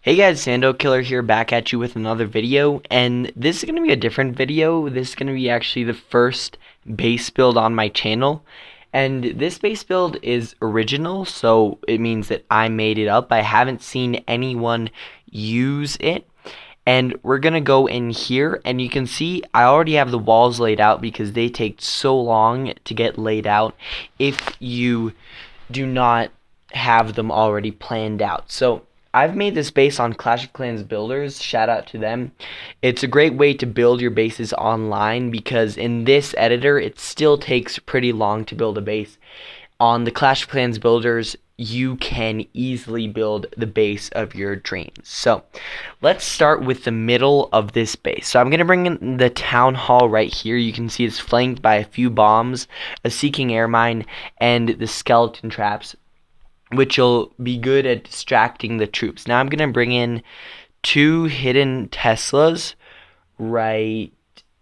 Hey guys, Andokiller here, back at you with another video, and this is going to be a different video. This is going to be actually the first base build on my channel, and this base build is original, so it means that I made it up. I haven't seen anyone use it, and we're going to go in here, and you can see I already have the walls laid out because they take so long to get laid out if you do not have them already planned out. So I've made this base on Clash of Clans builders. Shout out to them. It's a great way to build your bases online because in this editor it still takes pretty long to build a base. On the Clash of Clans builders, you can easily build the base of your dreams. So let's start with the middle of this base. So I'm going to bring in the town hall right here. You can see it's flanked by a few bombs, a seeking air mine, and the skeleton traps, which will be good at distracting the troops. Now I'm going to bring in two hidden Teslas right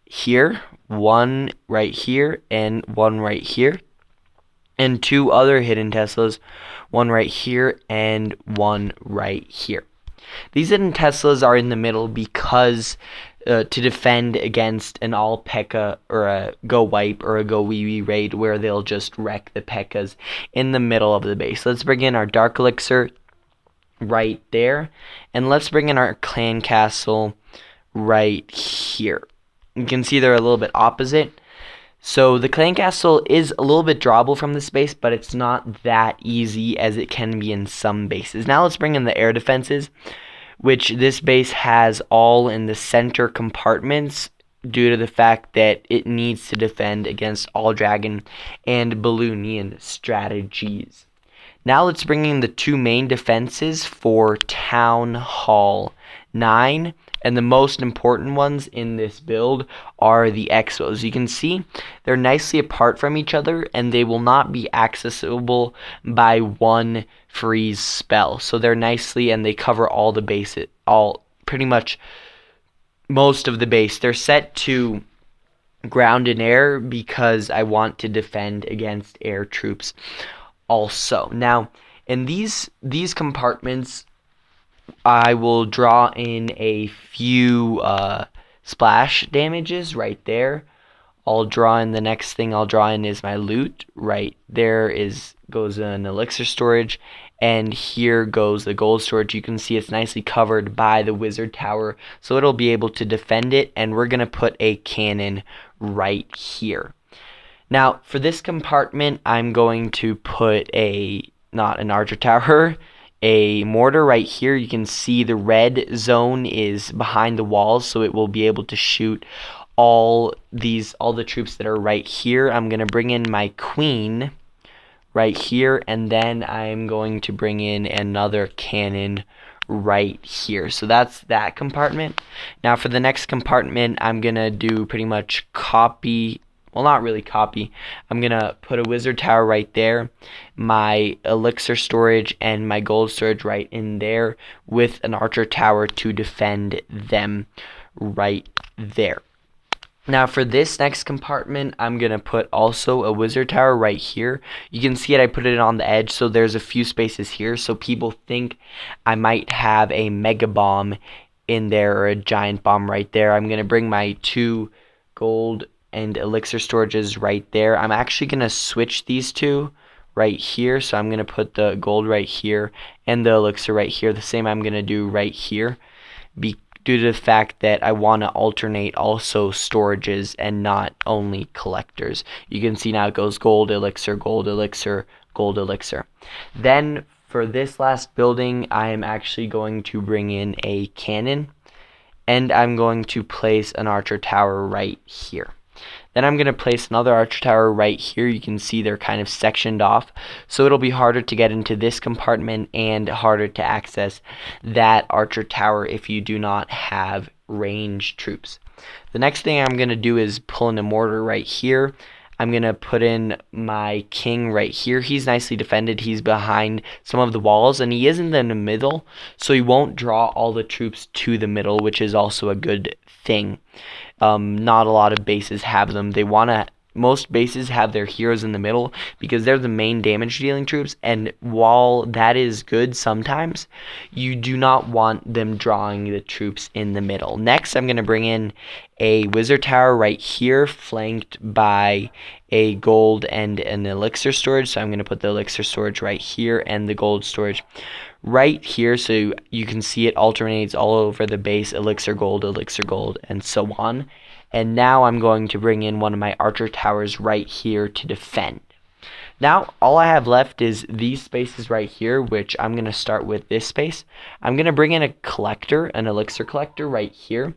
here, one right here and one right here, and two other hidden Teslas, one right here and one right here. These hidden Teslas are in the middle because to defend against an all P.E.K.K.A. or a go wipe or a go wee wee raid where they'll just wreck the P.E.K.K.A.s in the middle of the base. Let's bring in our dark elixir right there, and let's bring in our clan castle right here. You can see they're a little bit opposite. So the clan castle is a little bit drawable from this base, but it's not that easy as it can be in some bases. Now let's bring in the air defenses, which this base has all in the center compartments due to the fact that it needs to defend against all dragon and balloonian strategies. Now let's bring in the two main defenses for Town Hall 9, and the most important ones in this build are the expos. You can see they're nicely apart from each other, and they will not be accessible by one freeze spell. So they're nicely, and they cover all the bases, pretty much most of the base. They're set to ground and air because I want to defend against air troops also. Now in these compartments, I will draw in a few splash damages right there. I'll draw in the next thing I'll draw in is my loot. Right there goes an elixir storage, and here goes the gold storage. You can see it's nicely covered by the wizard tower, so it'll be able to defend it, and we're gonna put a cannon right here. Now for this compartment, I'm going to put not an archer tower, a mortar right here. You can see the red zone is behind the walls, so it will be able to shoot all the troops that are right here. I'm going to bring in my queen right here, and then I'm going to bring in another cannon right here. So that's that compartment. Now for the next compartment, I'm going to do pretty much copy. Well, not really copy. I'm going to put a wizard tower right there, my elixir storage and my gold storage right in there, with an archer tower to defend them right there. Now for this next compartment, I'm going to put also a wizard tower right here. You can see it, I put it on the edge, so there's a few spaces here, so people think I might have a mega bomb in there or a giant bomb right there. I'm going to bring my two gold and elixir storages right there. I'm actually going to switch these two right here. So I'm going to put the gold right here and the elixir right here. The same I'm going to do right here, due to the fact that I want to alternate also storages and not only collectors. You can see now it goes gold, elixir, gold, elixir, gold, elixir. Then for this last building, I am actually going to bring in a cannon, and I'm going to place an archer tower right here. Then I'm going to place another archer tower right here. You can see they're kind of sectioned off, so it'll be harder to get into this compartment and harder to access that archer tower if you do not have ranged troops. The next thing I'm going to do is pull in a mortar right here. I'm going to put in my king right here. He's nicely defended. He's behind some of the walls, and he isn't in the middle, so he won't draw all the troops to the middle, which is also a good thing. Not a lot of bases have them. They want to most bases have their heroes in the middle because they're the main damage dealing troops, and while that is good sometimes, you do not want them drawing the troops in the middle. Next, I'm going to bring in a wizard tower right here, flanked by a gold and an elixir storage. So I'm going to put the elixir storage right here and the gold storage right here, so you can see it alternates all over the base, elixir gold, and so on. And now I'm going to bring in one of my archer towers right here to defend. Now all I have left is these spaces right here, which I'm going to start with this space. I'm going to bring in a collector, an elixir collector right here,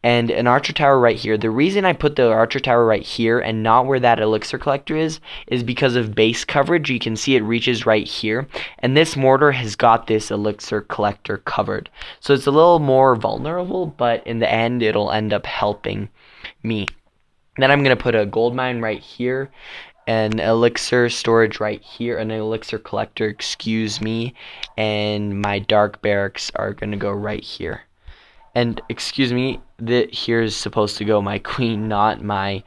and an archer tower right here. The reason I put the archer tower right here and not where that elixir collector is because of base coverage. You can see it reaches right here, and this mortar has got this elixir collector covered. So it's a little more vulnerable, but in the end it'll end up helping me. Then I'm going to put a gold mine right here, an elixir storage right here, an elixir collector, excuse me, and my dark barracks are going to go right here. And excuse me, here is supposed to go my queen, not my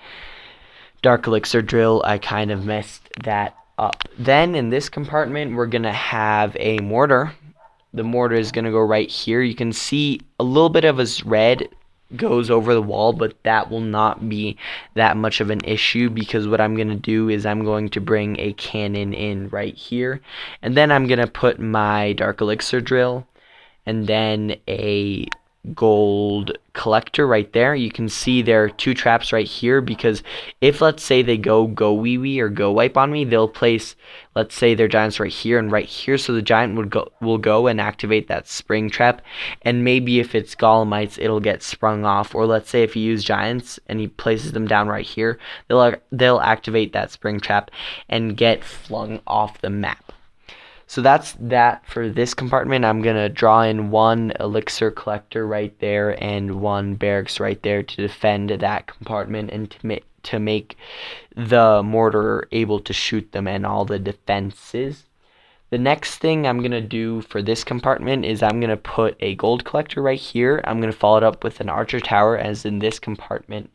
dark elixir drill. I kind of messed that up. Then in this compartment, we're going to have a mortar. The mortar is going to go right here. You can see a little bit of his red goes over the wall, but that will not be that much of an issue, because what I'm going to do is I'm going to bring a cannon in right here. And then I'm going to put my dark elixir drill and then a gold collector right there. You can see there are two traps right here, because if let's say they go wee wee or go wipe on me, they'll place, let's say, their giants right here and right here, so the giant will go and activate that spring trap, and maybe if it's golemites it'll get sprung off. Or let's say if he uses giants and he places them down right here, they'll activate that spring trap and get flung off the map. So that's that for this compartment. I'm going to draw in one elixir collector right there and one barracks right there to defend that compartment and to make the mortar able to shoot them and all the defenses. The next thing I'm going to do for this compartment is I'm going to put a gold collector right here. I'm going to follow it up with an archer tower, as in this compartment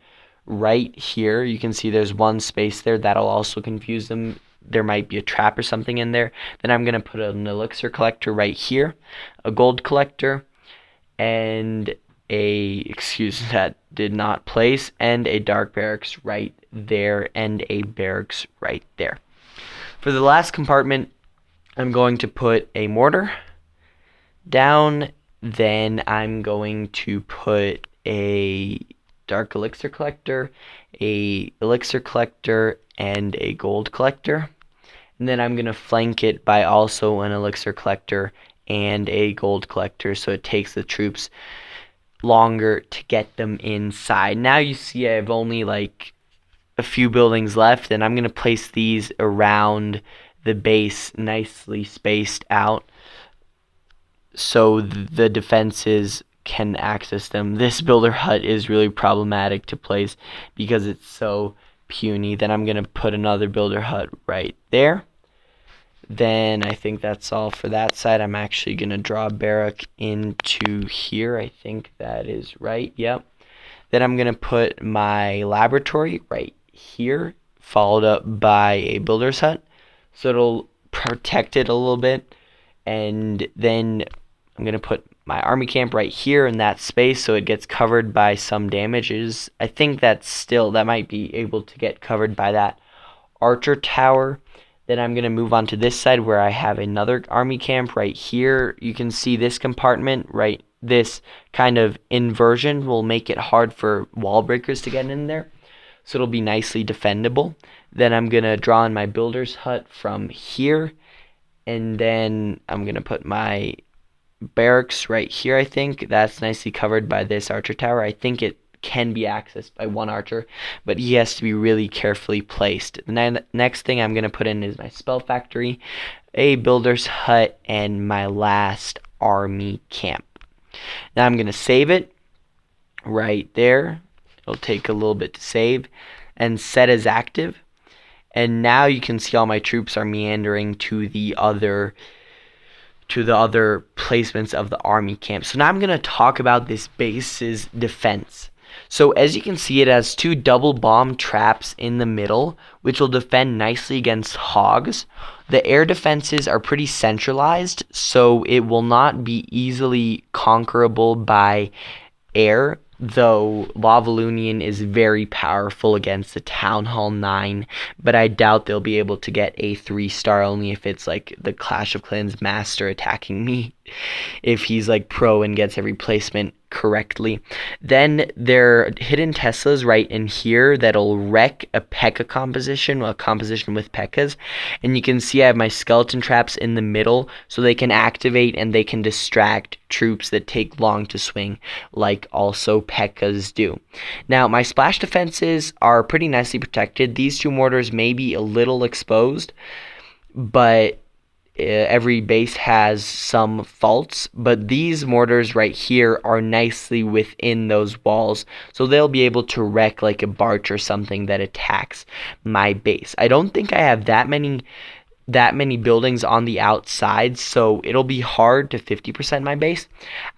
right here. You can see there's one space there that'll also confuse them. There might be a trap or something in there. Then I'm going to put an elixir collector right here, a gold collector, and that did not place, and a dark barracks right there, and a barracks right there. For the last compartment, I'm going to put a mortar down. Then I'm going to put a dark elixir collector, a elixir collector, and a gold collector. And then I'm going to flank it by also an elixir collector and a gold collector, so it takes the troops longer to get them inside. Now you see I have only like a few buildings left, and I'm going to place these around the base nicely spaced out so the defenses can access them. This builder hut is really problematic to place because it's so puny. Then I'm going to put another builder hut right there. Then I think that's all for that side. I'm actually going to draw a barrack into here. I think that is right. Yep. Then I'm going to put my laboratory right here, followed up by a builder's hut, so it'll protect it a little bit. And then I'm going to put my army camp right here in that space, so it gets covered by some damages. I think that might be able to get covered by that archer tower. Then I'm going to move on to this side where I have another army camp right here. You can see this compartment, right? This kind of inversion will make it hard for wall breakers to get in there, so it'll be nicely defendable. Then I'm going to draw in my builder's hut from here, and then I'm going to put my barracks right here. I think that's nicely covered by this archer tower. I think it can be accessed by one archer, but he has to be really carefully placed. The next thing I'm going to put in is my spell factory, a builder's hut, and my last army camp. Now I'm going to save it right there. It'll take a little bit to save, and set as active. And now you can see all my troops are meandering to the other placements of the army camp. So now I'm going to talk about this base's defense. So as you can see, it has 2 double bomb traps in the middle, which will defend nicely against hogs. The air defenses are pretty centralized, so it will not be easily conquerable by air, though Lavalunian is very powerful against the Town Hall 9, but I doubt they'll be able to get a 3-star only if it's like the Clash of Clans master attacking me. If he's like pro and gets every placement correctly. Then there are hidden Teslas right in here that'll wreck a P.E.K.K.A composition, a composition with P.E.K.K.A s. And you can see I have my skeleton traps in the middle so they can activate and they can distract troops that take long to swing, like also P.E.K.K.A s do. Now my splash defenses are pretty nicely protected. These 2 mortars may be a little exposed, but every base has some faults, but these mortars right here are nicely within those walls, so they'll be able to wreck like a barch or something that attacks my base. I don't think I have that many buildings on the outside, so it'll be hard to 50% my base.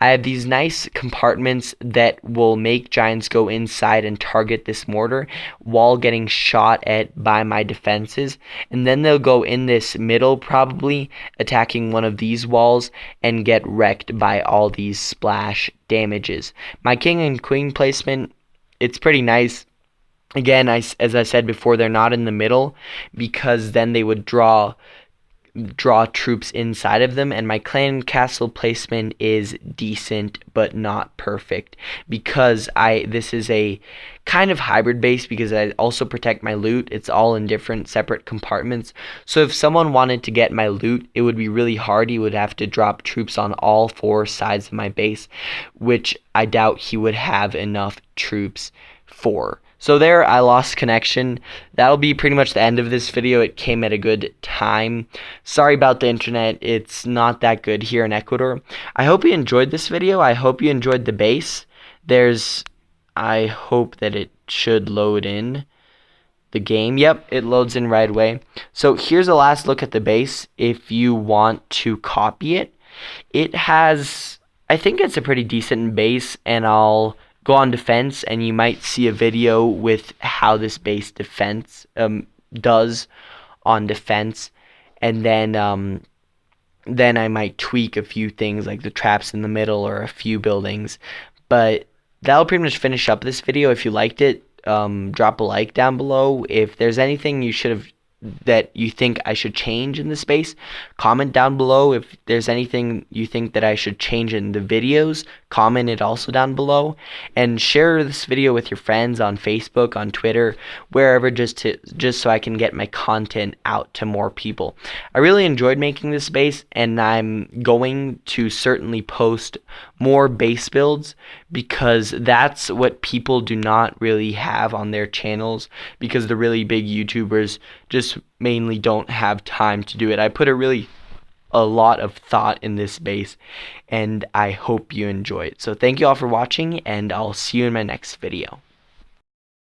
I have these nice compartments that will make giants go inside and target this mortar while getting shot at by my defenses, and then they'll go in this middle, probably attacking one of these walls and get wrecked by all these splash damages. My king and queen placement, it's pretty nice. Again, as I said before, they're not in the middle because then they would draw troops inside of them, and my clan castle placement is decent but not perfect because this is a kind of hybrid base because I also protect my loot. It's all in different separate compartments, so if someone wanted to get my loot, it would be really hard. He would have to drop troops on all 4 sides of my base, which I doubt he would have enough troops for. So there, I lost connection. That'll be pretty much the end of this video. It came at a good time. Sorry about the internet. It's not that good here in Ecuador. I hope you enjoyed this video. I hope you enjoyed the base. I hope that it should load in the game. Yep, it loads in right away. So here's a last look at the base if you want to copy it. I think it's a pretty decent base, and I'll go on defense and you might see a video with how this base defense does on defense, and then I might tweak a few things like the traps in the middle or a few buildings. But that'll pretty much finish up this video. If you liked it, drop a like down below. If there's anything that you think I should change in the space, comment down below. If there's anything you think that I should change in the videos, comment it also down below, and share this video with your friends on Facebook, on Twitter, wherever, just so I can get my content out to more people. I really enjoyed making this base, and I'm going to certainly post more base builds because that's what people do not really have on their channels, because the really big YouTubers just mainly don't have time to do it. I put a lot of thought in this base, and I hope you enjoy it. So thank you all for watching, and I'll see you in my next video.